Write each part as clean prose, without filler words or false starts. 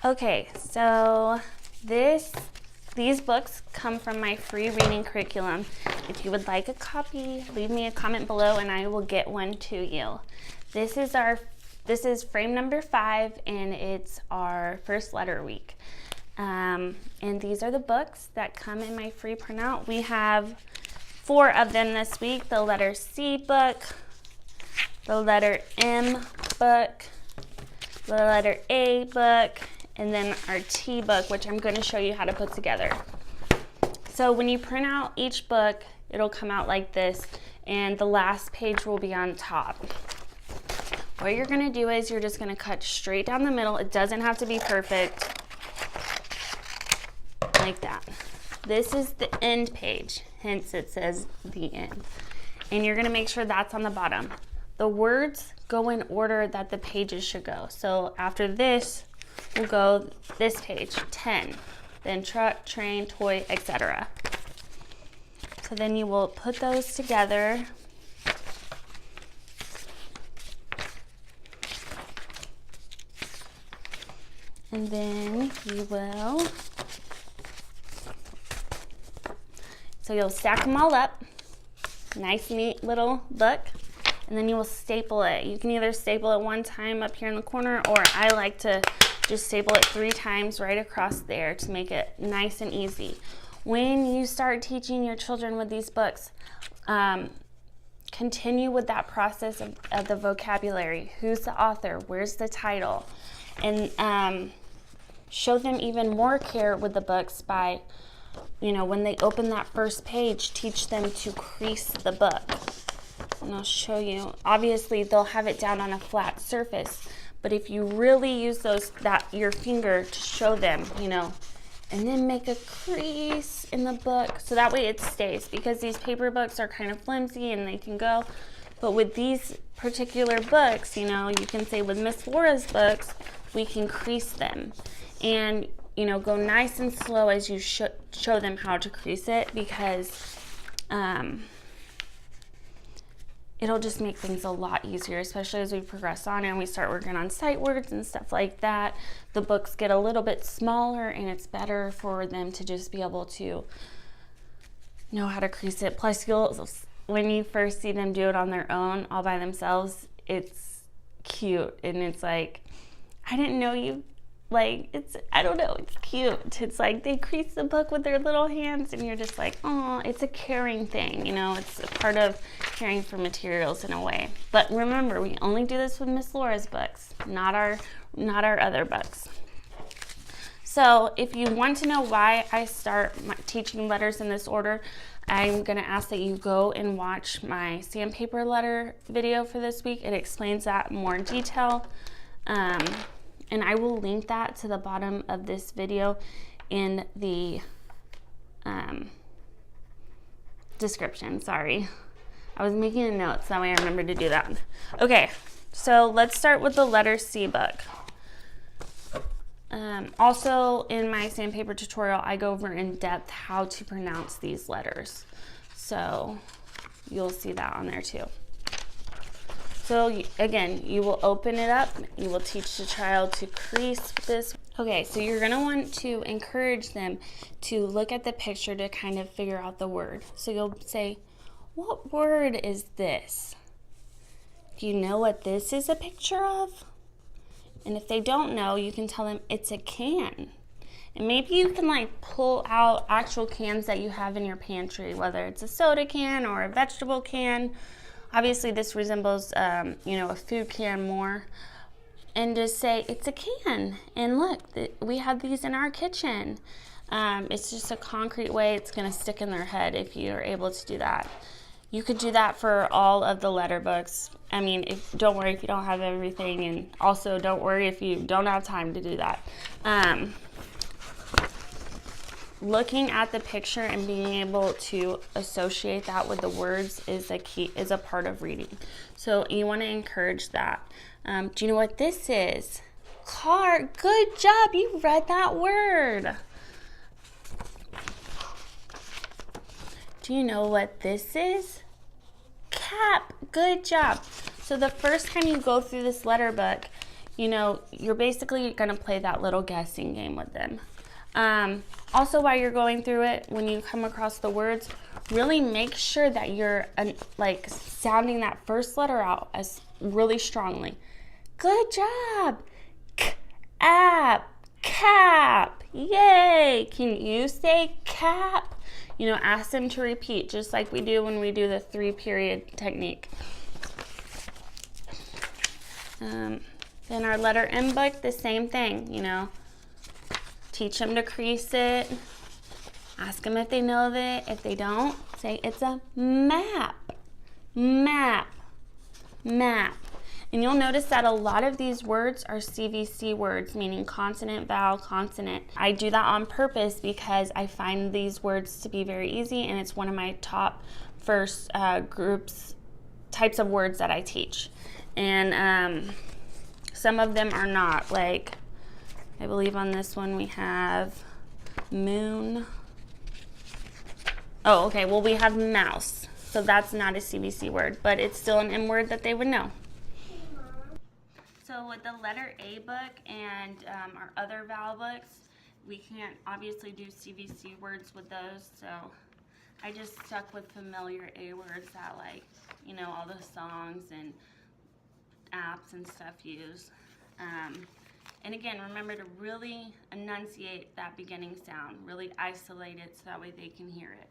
Okay, so these books come from my free reading curriculum. If you would like a copy, leave me a comment below and I will get one to you. This is frame number 5 and it's our first letter week. And these are the books that come in my free printout. We have 4 of them this week: the letter C book, the letter M book, the letter A book, and then our T book, which I'm going to show you how to put together. So when you print out each book, it'll come out like this, and the last page will be on top. What you're going to do is you're just going to cut straight down the middle. It doesn't have to be perfect, like that. This is the end page, hence it says the end. And you're going to make sure that's on the bottom. The words go in order that the pages should go. So after this, we'll go this page, 10, then truck, train, toy, etc. So then you will put those together. And then you will, so you'll stack them all up, nice neat little book, and then you will staple it. You can either staple it one time up here in the corner, or I like to just staple it 3 times right across there to make it nice and easy. When you start teaching your children with these books, continue with that process of the vocabulary. Who's the author? Where's the title? And show them even more care with the books by, when they open that first page, teach them to crease the book. And I'll show you. Obviously, they'll have it down on a flat surface, but if you really use your finger to show them, and then make a crease in the book, so that way it stays, because these paper books are kind of flimsy and they can go. But with these particular books, you can say with Miss Laura's books, we can crease them. And, go nice and slow as you show them how to crease it, because it'll just make things a lot easier, especially as we progress on and we start working on sight words and stuff like that. The books get a little bit smaller and it's better for them to just be able to know how to crease it. Plus, when you first see them do it on their own, all by themselves, it's cute. And it's like, I didn't know you, I don't know, it's cute. It's like they crease the book with their little hands and you're just like, oh, it's a caring thing, it's a part of caring for materials in a way. But remember, we only do this with Miss Laura's books, not our other books. So if you want to know why I start teaching letters in this order, I'm going to ask that you go and watch my sandpaper letter video for this week. It explains that in more detail. And I will link that to the bottom of this video in the description. Sorry. I was making a note, so that way I remember to do that. Okay, so let's start with the letter C book. Also, in my sandpaper tutorial, I go over in depth how to pronounce these letters. So you'll see that on there too. So again, you will open it up. You will teach the child to crease this. Okay, so you're gonna want to encourage them to look at the picture to kind of figure out the word. So you'll say, what word is this? Do you know what this is a picture of? And if they don't know, you can tell them it's a can. And maybe you can pull out actual cans that you have in your pantry, whether it's a soda can or a vegetable can. Obviously, this resembles, a food can more. And just say, it's a can. And look, we have these in our kitchen. It's just a concrete way it's going to stick in their head if you're able to do that. You could do that for all of the letter books. I mean, don't worry if you don't have everything. And also, don't worry if you don't have time to do that. Looking at the picture and being able to associate that with the words is a part of reading. So you want to encourage that. Do you know what this is? Car. Good job. You read that word. Do you know what this is? Cap. Good job. So the first time you go through this letter book, you know, you're basically going to play that little guessing game with them. Also, while you're going through it, when you come across the words, really make sure that you're like sounding that first letter out as really strongly. Good job. Cap, cap, yay. Can you say cap? You know, ask them to repeat, just like we do when we do the 3-period technique. Then our letter M book, the same thing, you know. Teach them to crease it. Ask them if they know that. If they don't, say it's a map. Map. Map. And you'll notice that a lot of these words are CVC words, meaning consonant, vowel, consonant. I do that on purpose because I find these words to be very easy, and it's one of my top first types of words that I teach. And some of them are not, like, I believe on this one we have moon. Oh, okay, well we have mouse. So that's not a CVC word, but it's still an M word that they would know. So with the letter A book and our other vowel books, we can't obviously do CVC words with those, so I just stuck with familiar A words that, like, you know, all the songs and apps and stuff use. And again, remember to really enunciate that beginning sound, really isolate it so that way they can hear it.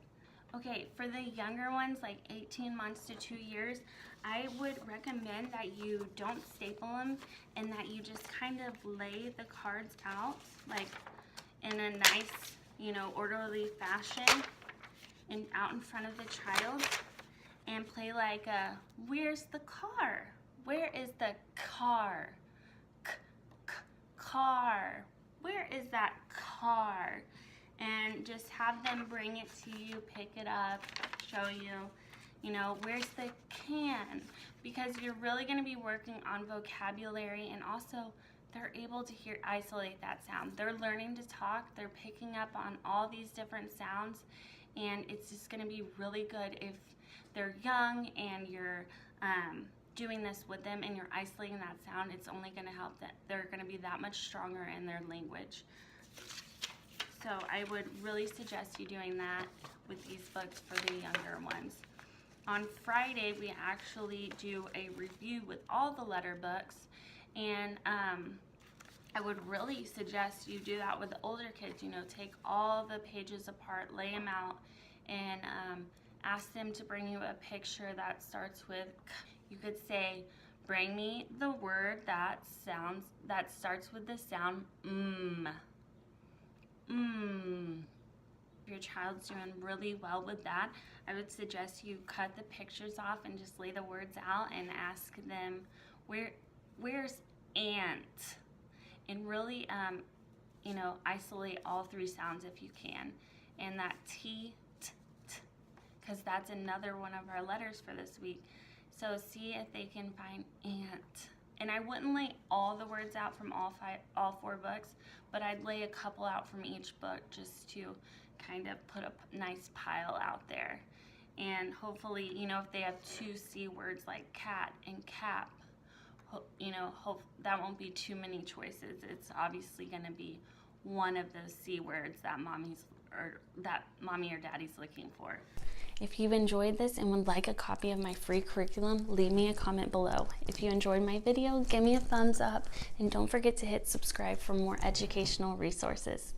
Okay, for the younger ones, like 18 months to 2 years, I would recommend that you don't staple them and that you just kind of lay the cards out, like in a nice, you know, orderly fashion and out in front of the child, and play like a, where's the car? Where is the car? Car. Where is that car? And just have them bring it to you, pick it up, show you, you know, where's the can? Because you're really going to be working on vocabulary, and also they're able to isolate that sound. They're learning to talk, they're picking up on all these different sounds, and it's just going to be really good if they're young and you're doing this with them and you're isolating that sound. It's only going to help that they're going to be that much stronger in their language. So I would really suggest you doing that with these books for the younger ones. On Friday, we actually do a review with all the letter books, and I would really suggest you do that with the older kids. You know, take all the pages apart, lay them out, and ask them to bring you a picture that starts with, you could say, bring me the word that starts with the sound mm. If your child's doing really well with that, I would suggest you cut the pictures off and just lay the words out and ask them, where's ant? And really, you know, isolate all 3 sounds if you can. And that T, t, t, because that's another one of our letters for this week. So see if they can find ant. And I wouldn't lay all the words out from all 4 books, but I'd lay a couple out from each book just to kind of put a nice pile out there. And hopefully, you know, if they have 2 C words like cat and cap, you know, that won't be too many choices. It's obviously going to be one of those C words that mommy or daddy's looking for. If you've enjoyed this and would like a copy of my free curriculum, leave me a comment below. If you enjoyed my video, give me a thumbs up, and don't forget to hit subscribe for more educational resources.